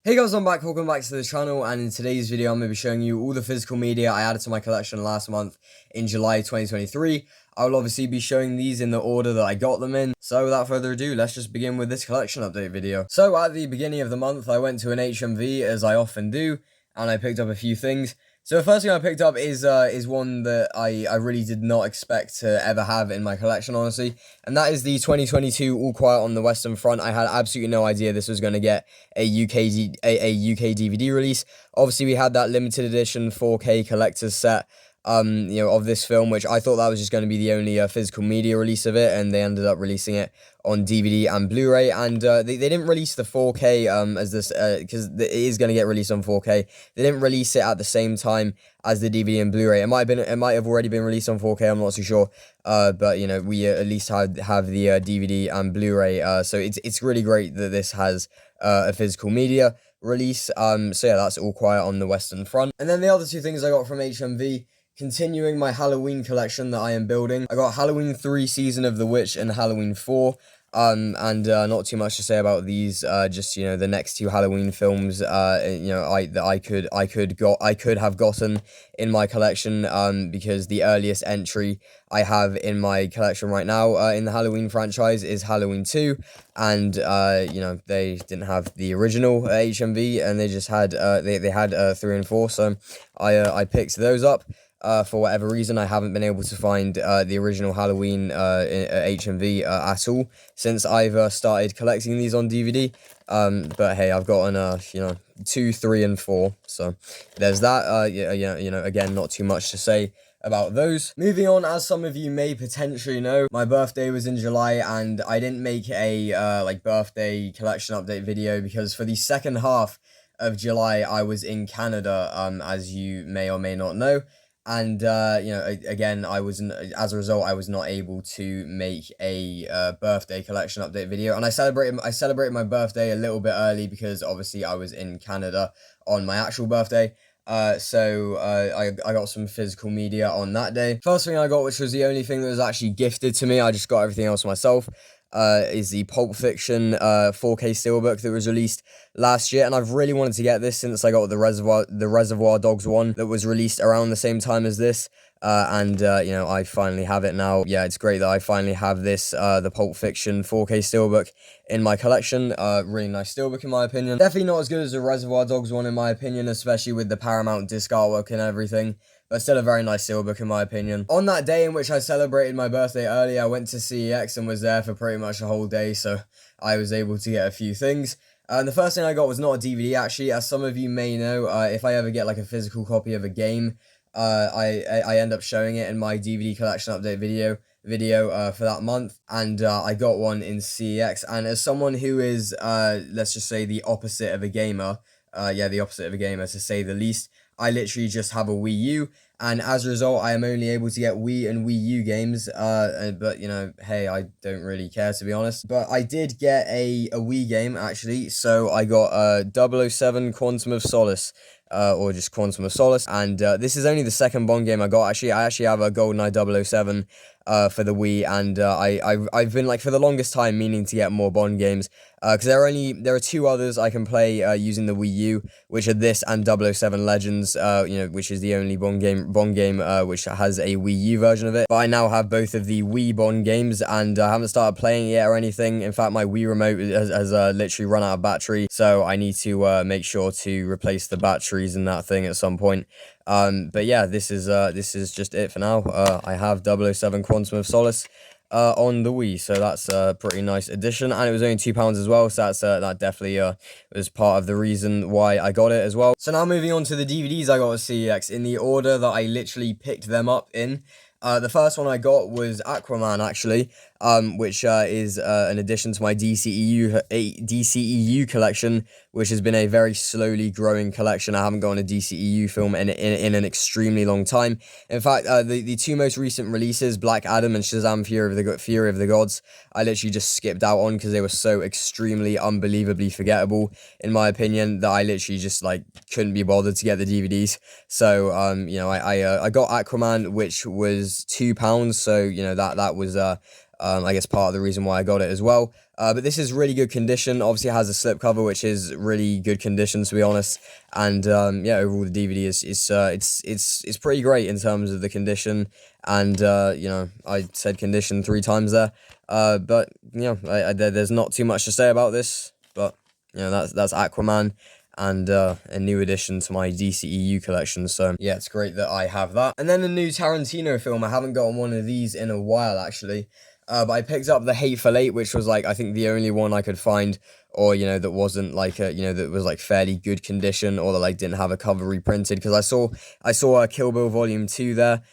Hey guys, I'm back, welcome back to the channel, and in today's video I'm going to be showing you all the physical media I added to my collection last month in July 2023. I will obviously be showing these in the order that I got them in, so without further ado, let's just begin with this collection update video. So at the beginning of the month, I went to an HMV, as I often do, and I picked up a few things. So the first thing I picked up is one that I really did not expect to ever have in my collection, honestly, and that is the 2022 All Quiet on the Western Front. I had absolutely no idea this was going to get a UK DVD release. Obviously, we had that limited edition 4K collector's set, of this film, which I thought that was just going to be the only physical media release of it, and they ended up releasing it on DVD and Blu-ray, and they didn't release the 4K as this because it is going to get released on 4K. They didn't release it at the same time as the DVD and Blu-ray. It might have already been released on 4K. I'm not too sure, but we at least have the DVD and Blu-ray. So it's really great that this has a physical media release. So yeah, that's All Quiet on the Western Front. And then the other two things I got from HMV, continuing my Halloween collection that I am building. I got Halloween 3 Season of the Witch and Halloween 4. And not too much to say about these. Just the next two Halloween films. I could have gotten in my collection. Because the earliest entry I have in my collection right now in the Halloween franchise is Halloween 2, and they didn't have the original HMV, and they just had they had 3 and 4. So I picked those up. For whatever reason, I haven't been able to find the original Halloween HMV at all since I've started collecting these on DVD. But hey, I've gotten 2, 3, and 4. So there's that. Again, not too much to say about those. Moving on, as some of you may potentially know, my birthday was in July, and I didn't make a birthday collection update video because for the second half of July I was in Canada, as you may or may not know. And again, as a result, I was not able to make a birthday collection update video, and I celebrated my birthday a little bit early because obviously I was in Canada on my actual birthday. So I got some physical media on that day. First thing I got, which was the only thing that was actually gifted to me, I just got everything else myself, is the Pulp Fiction 4K steelbook that was released last year, and I've really wanted to get this since I got the Reservoir Dogs one that was released around the same time as this. I finally have it now. Yeah, it's great that I finally have this, the Pulp Fiction 4K steelbook in my collection. Really nice steelbook in my opinion. Definitely not as good as the Reservoir Dogs one in my opinion, especially with the Paramount disc artwork and everything, but still a very nice steelbook in my opinion. On that day in which I celebrated my birthday early, I went to CEX and was there for pretty much a whole day, so I was able to get a few things. And the first thing I got was not a DVD, actually. As some of you may know, if I ever get like a physical copy of a game, I end up showing it in my DVD collection update video for that month, and I got one in CEX. And as someone who is let's just say the opposite of a gamer, the opposite of a gamer to say the least, I literally just have a Wii U, and as a result, I am only able to get Wii and Wii U games, but hey, I don't really care, to be honest. But I did get a Wii game, actually, so I got 007 Quantum of Solace, or just Quantum of Solace, and this is only the second Bond game I got. Actually, I have a GoldenEye 007 for the Wii, and I've been, like, for the longest time meaning to get more Bond games, because there are 2 others I can play using the Wii U, which are this and 007 Legends, which is the only Bond game which has a Wii U version of it. But I now have both of the Wii Bond games, and I haven't started playing it yet or anything. In fact, my Wii remote has literally run out of battery, so I need to make sure to replace the batteries in that thing at some point. But yeah, this is just it for now. I have 007 Quantum of Solace on the Wii, so that's a pretty nice addition, and it was only £2 as well, so that definitely was part of the reason why I got it as well. So now moving on to the DVDs I got at CEX in the order that I literally picked them up in. The first one I got was Aquaman, actually, which is an addition to my DCEU collection, which has been a very slowly growing collection. I haven't gotten a DCEU film in an extremely long time. In fact, the 2 most recent releases, Black Adam and Shazam! Fury of the Gods, I literally just skipped out on because they were so extremely unbelievably forgettable, in my opinion, that I literally just couldn't be bothered to get the DVDs. So I got Aquaman, which was £2, so that was I guess part of the reason why I got it as well. But this is really good condition. Obviously, it has a slipcover, which is really good condition, to be honest. And yeah, overall the DVD it's pretty great in terms of the condition. And you know, I said condition 3 times there. But you know, there's not too much to say about this. But you know, that's Aquaman, and a new addition to my DCEU collection. So yeah, it's great that I have that. And then the new Tarantino film. I haven't gotten one of these in a while, actually. But I picked up The Hateful Eight, which was like, I think the only one I could find, or you know, that wasn't like a, you know, that was like fairly good condition, or that like didn't have a cover reprinted, because I saw Kill Bill Volume 2 there.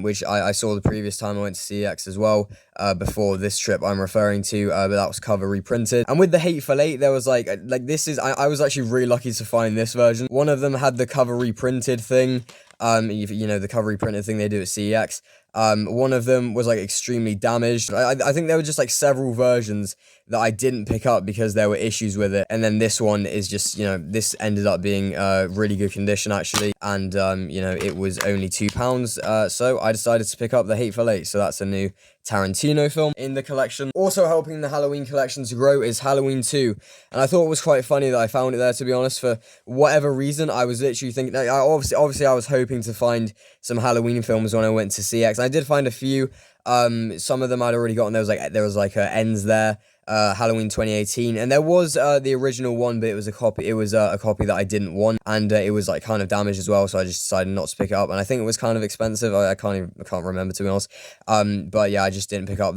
Which I saw the previous time I went to CEX as well, before this trip I'm referring to, but that was cover reprinted. And with The Hateful Eight, there was like this is, I was actually really lucky to find this version. One of them had the cover reprinted thing, you know, the cover reprinted thing they do at CEX. One of them was like extremely damaged. I think there were just like several versions that I didn't pick up because there were issues with it. And then this one is just, you know, this ended up being really good condition actually. And, you know, it was only £2. So I decided to pick up The Hateful Eight. So that's a new Tarantino film in the collection. Also helping the Halloween collection to grow is Halloween 2. And I thought it was quite funny that I found it there, to be honest. For whatever reason, I was literally thinking, obviously I was hoping to find some Halloween films when I went to CX. I did find a few. Some of them I'd already gotten. There was like Ends there. Halloween 2018, and there was the original one, but it was a copy. It was a copy that I didn't want, and it was like kind of damaged as well. So I just decided not to pick it up, and I think it was kind of expensive. I can't remember, to be honest. But yeah, I just didn't pick up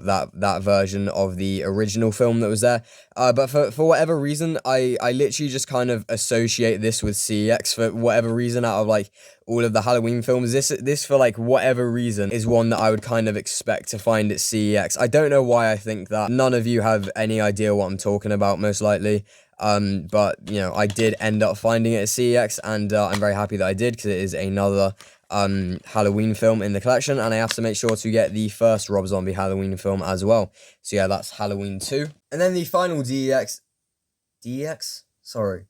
that version of the original film that was there. But for whatever reason, I literally just kind of associate this with CEX for whatever reason. Out of like all of the Halloween films, this for like whatever reason is one that I would kind of expect to find at CEX. I don't know why I think that. None of you have any idea what I'm talking about, most likely. But you know, I did end up finding it at CEX, and I'm very happy that I did, because it is another Halloween film in the collection, and I have to make sure to get the first Rob Zombie Halloween film as well. So yeah, that's Halloween 2. And then the final Sorry.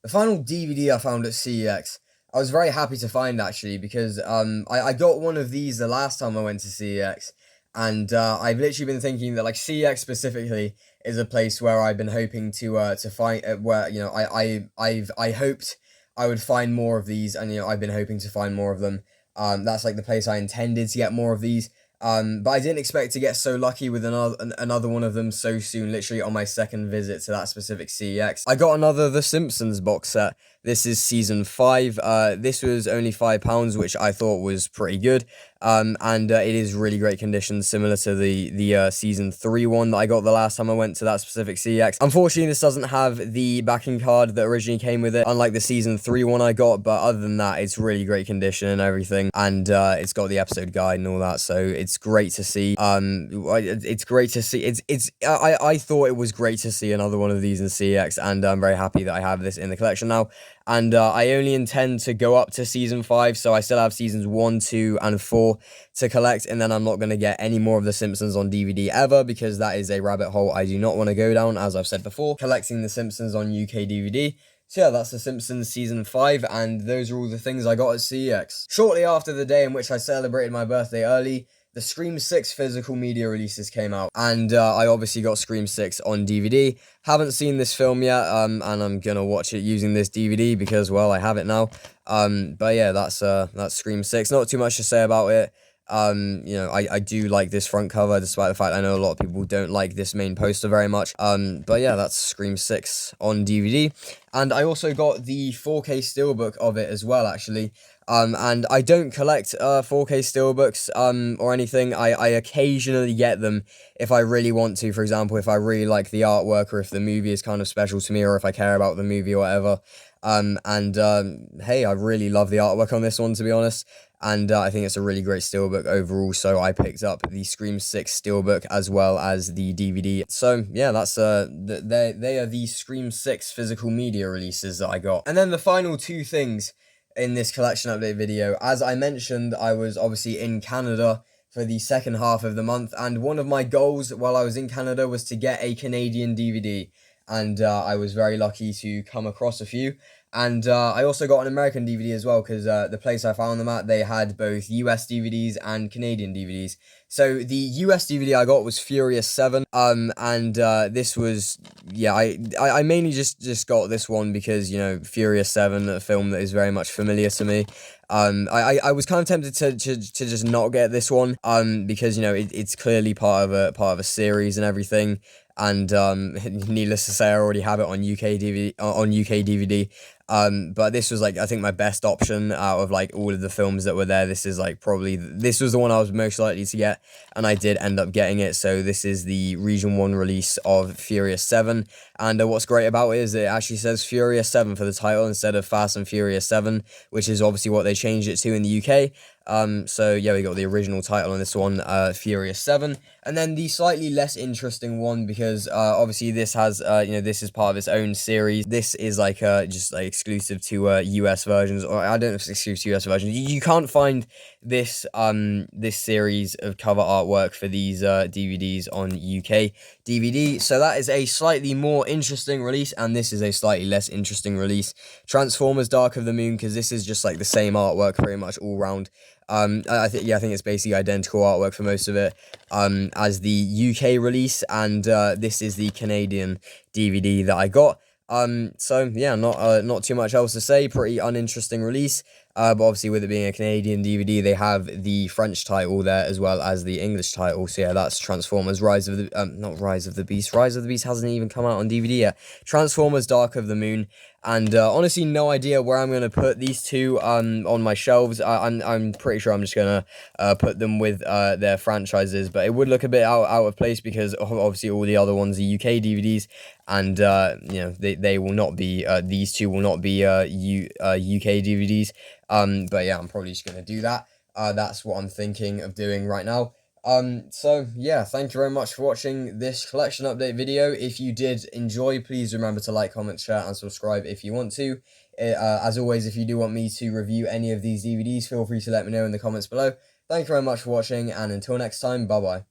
The final DVD I found at CEX, I was very happy to find, actually, because I got one of these the last time I went to CEX, and I've literally been thinking that like CEX specifically is a place where I've been hoping to find, where, you know, I hoped I would find more of these, and you know, I've been hoping to find more of them. That's like the place I intended to get more of these. But I didn't expect to get so lucky with another one of them so soon, literally on my second visit to that specific CEX. I got another The Simpsons box set. This is season 5. This was only £5, which I thought was pretty good. And it is really great condition, similar to the season 3 one that I got the last time I went to that specific CEX. Unfortunately, this doesn't have the backing card that originally came with it, unlike the season 3 one I got. But other than that, it's really great condition and everything, and it's got the episode guide and all that, so it's great to see. It's great to see. I thought it was great to see another one of these in CEX, and I'm very happy that I have this in the collection now. And I only intend to go up to season 5, so I still have seasons 1, 2, and 4 to collect, and then I'm not going to get any more of The Simpsons on DVD ever, because that is a rabbit hole I do not want to go down, as I've said before, collecting The Simpsons on UK DVD. So yeah, that's The Simpsons season 5, and those are all the things I got at CEX. Shortly after the day in which I celebrated my birthday early, the Scream 6 physical media releases came out, and I obviously got Scream 6 on DVD. Haven't seen this film yet, and I'm gonna watch it using this DVD because, well, I have it now. But yeah, that's Scream 6. Not too much to say about it. You know, I do like this front cover, despite the fact I know a lot of people don't like this main poster very much. But yeah, that's Scream 6 on DVD. And I also got the 4K steelbook of it as well, actually. And I don't collect 4K steelbooks or anything. I occasionally get them if I really want to. For example, if I really like the artwork, or if the movie is kind of special to me, or if I care about the movie or whatever. Hey, I really love the artwork on this one, to be honest. And I think it's a really great steelbook overall, so I picked up the Scream 6 steelbook as well as the DVD. So yeah, that's they are the Scream 6 physical media releases that I got. And then the final two things in this collection update video. As I mentioned, I was obviously in Canada for the second half of the month, and one of my goals while I was in Canada was to get a Canadian DVD. and I was very lucky to come across a few. And I also got an American DVD as well, because the place I found them at, they had both US DVDs and Canadian DVDs. So the US DVD I got was Furious 7, and this was, yeah, I mainly just got this one because, you know, Furious 7, a film that is very much familiar to me. I was kind of tempted to just not get this one, because, you know, it's clearly part of a series and everything. And needless to say, I already have it on UK DVD. But this was like, I think, my best option out of like all of the films that were there. This is like probably this was the one I was most likely to get, and I did end up getting it. So this is the Region 1 release of Furious 7, and what's great about it is it actually says Furious 7 for the title instead of Fast and Furious 7, which is obviously what they changed it to in the UK. So yeah, we got the original title on this one, Furious 7, and then the slightly less interesting one, because obviously this has, you know, this is part of its own series. This is like just like exclusive to US versions, or I don't know if it's exclusive to US versions. You can't find this this series of cover artwork for these DVDs on UK DVD, so that is a slightly more interesting release, and this is a slightly less interesting release. Transformers Dark of the Moon, because this is just like the same artwork pretty much all round. I think it's basically identical artwork for most of it, as the UK release, and this is the Canadian DVD that I got. So yeah, not too much else to say. Pretty uninteresting release. But obviously, with it being a Canadian DVD, they have the French title there as well as the English title. So yeah, that's Transformers Rise of the not Rise of the Beast. Rise of the Beast hasn't even come out on DVD yet. Transformers Dark of the Moon. And honestly, no idea where I'm gonna put these two on my shelves. I'm pretty sure I'm just gonna put them with their franchises, but it would look a bit out of place because obviously all the other ones are UK DVDs, and you know, they will not be, these two will not be UK DVDs. But yeah, I'm probably just gonna do that. That's what I'm thinking of doing right now. So yeah, thank you very much for watching this collection update video. If you did enjoy, please remember to like, comment, share, and subscribe if you want to. As always, if you do want me to review any of these DVDs, feel free to let me know in the comments below. Thank you very much for watching, and until next time, bye bye.